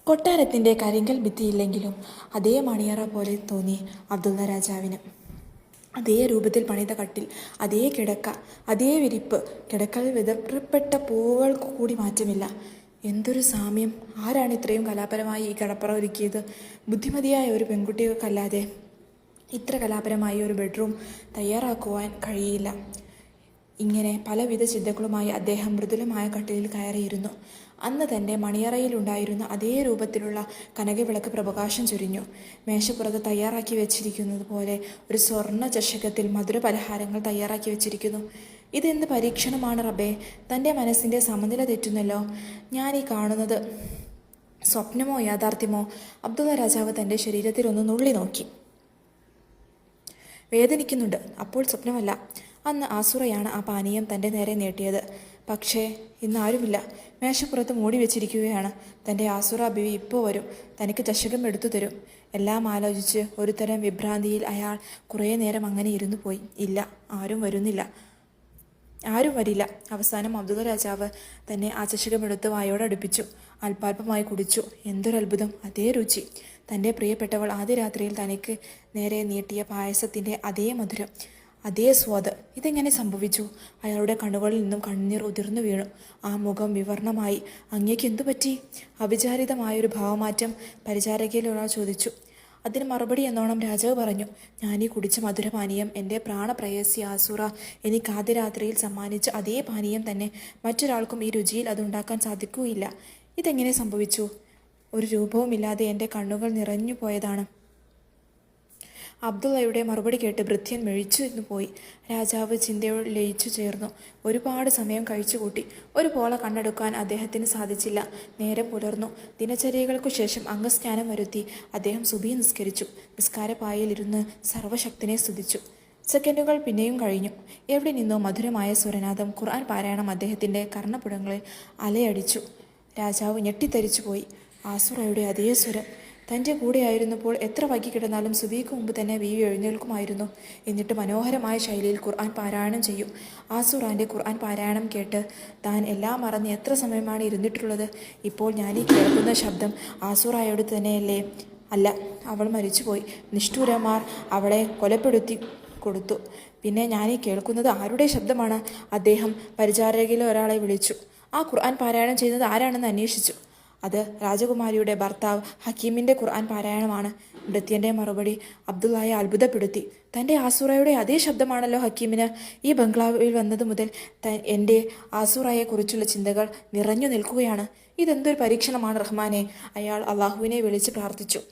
കൊട്ടാരത്തിൻ്റെ കരിങ്കൽ ഭിത്തിയില്ലെങ്കിലും അതേ മണിയറ പോലെ തോന്നി അബ്ദുള്ള രാജാവിന്. അതേ രൂപത്തിൽ പണിത കട്ടിൽ, അതേ കിടക്ക, അതേ വിരിപ്പ്. കിടക്കൽ വിതപ്പെട്ട പൂവുകൾ കൂടി മാറ്റമില്ല. എന്തൊരു സാമ്യം! ആരാണ് ഇത്രയും കലാപരമായി ഈ കടപ്പറ ഒരുക്കിയത്? ബുദ്ധിമതിയായ ഒരു പെൺകുട്ടികൾക്കല്ലാതെ ഇത്ര കലാപരമായി ഒരു ബെഡ്റൂം തയ്യാറാക്കുവാൻ കഴിയില്ല. ഇങ്ങനെ പലവിധ ചിന്തകളുമായി അദ്ദേഹം മൃദുലമായ കട്ടിലിൽ കയറിയിരുന്നു. അന്ന് തൻ്റെ മണിയറയിലുണ്ടായിരുന്ന അതേ രൂപത്തിലുള്ള കനകവിളക്ക് പ്രകാശം ചൊരിഞ്ഞു. മേശപ്പുറത്ത് തയ്യാറാക്കി വെച്ചിരിക്കുന്നത് പോലെ ഒരു സ്വർണ്ണ ചഷകത്തിൽ മധുര പലഹാരങ്ങൾ തയ്യാറാക്കി വെച്ചിരിക്കുന്നു. ഇതെന്ത് പരീക്ഷണമാണ് റബ്ബേ! തൻ്റെ മനസ്സിൻ്റെ സമനില തെറ്റുന്നല്ലോ. ഞാനീ കാണുന്നത് സ്വപ്നമോ യാഥാർത്ഥ്യമോ? അബ്ദുള്ള രാജാവ് തൻ്റെ ശരീരത്തിൽ ഒന്ന് നുള്ളി നോക്കി. വേദനിക്കുന്നുണ്ട്. അപ്പോൾ സ്വപ്നമല്ല. അന്ന് ആസുറയാണ് ആ പാനീയം തൻ്റെ നേരെ നീട്ടിയത്. പക്ഷേ ഇന്ന് ആരുമില്ല. മേശപ്പുറത്ത് മൂടി വെച്ചിരിക്കുകയാണ്. തൻ്റെ ആസുറ ബിവി ഇപ്പോൾ വരും. തനിക്ക് ചഷകം എടുത്തു തരും. എല്ലാം ആലോചിച്ച് ഒരു തരം വിഭ്രാന്തിയിൽ അയാൾ കുറേ നേരം അങ്ങനെ ഇരുന്നു പോയി. ഇല്ല, ആരും വരില്ല. അവസാനം അബ്ദുള്ള രാജാവ് തന്നെ ആ ചഷകമെടുത്ത് വായോടടുപ്പിച്ചു. അല്പാൽപമായി കുടിച്ചു. എന്തൊരത്ഭുതം! അതേ രുചി. തൻ്റെ പ്രിയപ്പെട്ടവൾ ആദ്യ രാത്രിയിൽ തനിക്ക് നേരെ നീട്ടിയ പായസത്തിൻ്റെ അതേ മധുരം, അതേ സ്വാദ്. ഇതെങ്ങനെ സംഭവിച്ചു? അയാളുടെ കണ്ണുകളിൽ നിന്നും കണ്ണീർ ഉതിർന്നു വീണു. ആ മുഖം വിവർണമായി. അങ്ങേക്ക് എന്തു പറ്റി? അവിചാരിതമായൊരു ഭാവമാറ്റം പരിചാരകയിൽ ഒരാൾ ചോദിച്ചു. അതിന് മറുപടി എന്നോണം രാജാവ് പറഞ്ഞു, ഞാനീ കുടിച്ച മധുരപാനീയം എൻ്റെ പ്രാണപ്രേയസി ആസുറ എനിക്ക് ആദ്യ രാത്രിയിൽ സമ്മാനിച്ച അതേ പാനീയം തന്നെ. മറ്റൊരാൾക്കും ഈ രുചിയിൽ അതുണ്ടാക്കാൻ സാധിക്കുകയില്ല. ഇതെങ്ങനെ സംഭവിച്ചു? ഒരു രൂപവുമില്ലാതെ എൻ്റെ കണ്ണുകൾ നിറഞ്ഞു പോയതാണ്. അബ്ദുള്ളയുടെ മറുപടി കേട്ട് ഭൃത്യൻ മെഴിച്ചു പോയി. രാജാവ് ചിന്തയോട് ലയിച്ചു ചേർന്നു. ഒരുപാട് സമയം കഴിച്ചുകൂട്ടി. ഒരു പോള കണ്ണെടുക്കാൻ അദ്ദേഹത്തിന് സാധിച്ചില്ല. നേരം പുലർന്നു. ദിനചര്യകൾക്കു ശേഷം അംഗസ്നാനം വരുത്തി അദ്ദേഹം സുബഹി നിസ്കരിച്ചു. നിസ്കാരപ്പായയിലിരുന്ന് സർവശക്തനെ സ്തുതിച്ചു. സെക്കൻഡുകൾ പിന്നെയും കഴിഞ്ഞു. എവിടെ നിന്നോ മധുരമായ സ്വരനാദം, ഖുർആൻ പാരായണം അദ്ദേഹത്തിൻ്റെ കർണപുടങ്ങളിൽ അലയടിച്ചു. രാജാവ് ഞെട്ടിത്തരിച്ചുപോയി. ആസുറയുടെ അതേ സ്വരം. തൻ്റെ കൂടെയായിരുന്നപ്പോൾ എത്ര വൈകി കിടന്നാലും സുബഹിക്ക് മുമ്പ് തന്നെ ബീവി എഴുന്നേൽക്കുമായിരുന്നു. എന്നിട്ട് മനോഹരമായ ശൈലിയിൽ ഖുർആൻ പാരായണം ചെയ്യും. ആസുറാൻ്റെ ഖുർആൻ പാരായണം കേട്ട് താൻ എല്ലാം മറന്ന് എത്ര സമയമാണ് ഇരുന്നിട്ടുള്ളത്. ഇപ്പോൾ ഞാനീ കേൾക്കുന്ന ശബ്ദം ആസുറായോട് തന്നെയല്ലേ? അല്ല, അവൾ മരിച്ചുപോയി. നിഷ്ഠൂരന്മാർ അവളെ കൊലപ്പെടുത്തി കൊടുത്തു. പിന്നെ ഞാനീ കേൾക്കുന്നത് ആരുടെ ശബ്ദമാണ്? അദ്ദേഹം പരിചാരകയിലെ ഒരാളെ വിളിച്ചു. ആ ഖുർആൻ പാരായണം ചെയ്യുന്നത് ആരാണെന്ന് അന്വേഷിച്ചു. അത് രാജകുമാരിയുടെ ഭർത്താവ് ഹക്കീമിൻ്റെ ഖുർആൻ പാരായണമാണ്. ഭൃത്യൻ്റെ മറുപടി അബ്ദുള്ളയെ അത്ഭുതപ്പെടുത്തി. തൻ്റെ ആസുറയുടെ അതേ ശബ്ദമാണല്ലോ ഹക്കീമിന്. ഈ ബംഗ്ലാവിൽ വന്നത് മുതൽ എൻ്റെ ആസുറയെക്കുറിച്ചുള്ള ചിന്തകൾ നിറഞ്ഞു നിൽക്കുകയാണ്. ഇതെന്തൊരു പരീക്ഷണമാണ് റഹ്മാനെ! അയാൾ അള്ളാഹുവിനെ വിളിച്ച് പ്രാർത്ഥിച്ചു.